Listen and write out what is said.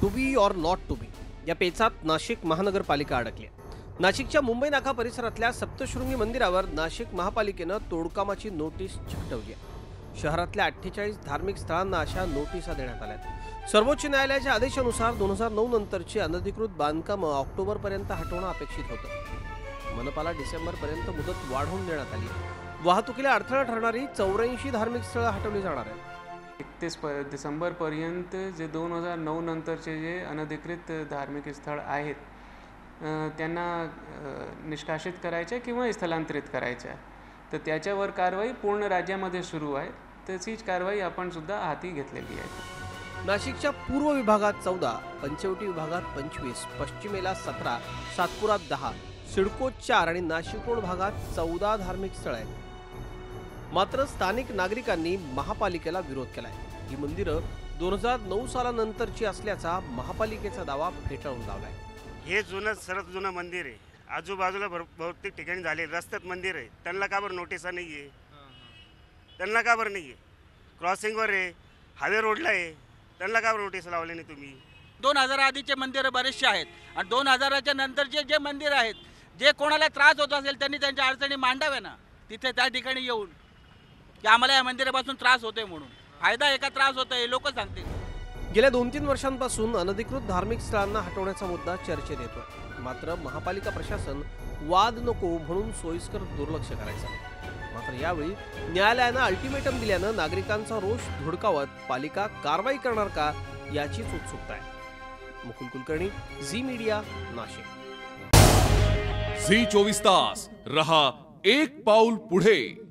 To be और not to be या पेचात नाशिक महानगरपालिका अडकली आहे। नाशिकच्या मुंबई नाका परिसरातल्या सप्तशृंगी मंदिरावर नाशिक महापालिकेनं तोडकामाची नोटीस चिकटवली आहे। शहरातल्या 48 धार्मिक स्थळांना अशा नोटिसा देण्यात आल्या। सर्वोच्च न्यायालयाच्या आदेशानुसार 2009 नंतरची अनधिकृत बांधकामं ऑक्टोबरपर्यंत हटवणं अपेक्षित होतं। मनपाला डिसेंबरपर्यंत मुदत वाढवून देण्यात आली। वाहतुकीला अडथळा ठरणारी 84 धार्मिक स्थळं हटवली जाणार आहेत। 31 डिसेंबरपर्यंत जे 2009 नंतरचे जे अनधिकृत धार्मिक स्थळ आहेत त्यांना निष्कासित करायचे किंवा स्थलांतरित करायचे, तर त्याच्यावर कारवाई पूर्ण राज्यामध्ये सुरू आहे। तशीच कारवाई आपण सुद्धा हाती घेतलेली आहे। नाशिकच्या पूर्व विभागात 14, पंचवटी विभागात 25, पश्चिमेला 17, सातपुरात 10, सिडकोत 4 आणि नाशिक रोड भागात 14 धार्मिक स्थळ आहेत। मात्र स्थानिक नागरिकांनी महापालिकेला विरोध केलाय। ही मंदिरं 2009 सालानंतरची असल्याचा महापालिकेचा दावा फेटाळून लावलाय। हे सर्वात जुनं मंदिर आहे। आजूबाजूला बहुतेक ठिकाणी झाले रस्त्यात मंदिर आहे, त्यांना का बरं नोटिसा नाही आहे? त्यांना का बरं नाही आहे? क्रॉसिंगवर आहे, हायवे रोडला आहे, त्यांना का बरं नोटीस लावली नाही तुम्ही? 2000 आधीचे मंदिर बरेचसे आहेत आणि 2000च्या नंतरचे जे मंदिर आहेत, जे कोणाला त्रास होत असेल त्यांनी त्यांच्या अडचणी मांडाव्या ना तिथे, त्या ठिकाणी येऊन की आम्हाला या मंदिरापासून त्रास होतोय म्हणून। फायदा आहे का त्रास होतोय हे लोक सांगतील। गेल्या 2-3 वर्षांपासून अनधिकृत धार्मिक स्थळांना हटवण्याचा मुद्दा चर्चेत येतोय। मात्र महापालिका प्रशासन वाद नको म्हणून सोयीस्कर दुर्लक्ष करायचं। मात्र यावेळी न्यायालयानं अल्टिमेटम दिल्यानं नागरिकांचा रोष धुडकावत पालिका कारवाई करणार का याचीच उत्सुकता आहे। मुकुल कुलकर्णी, झी मीडिया, नाशिक। झी 24 तास रहा एक पाऊल पुढे।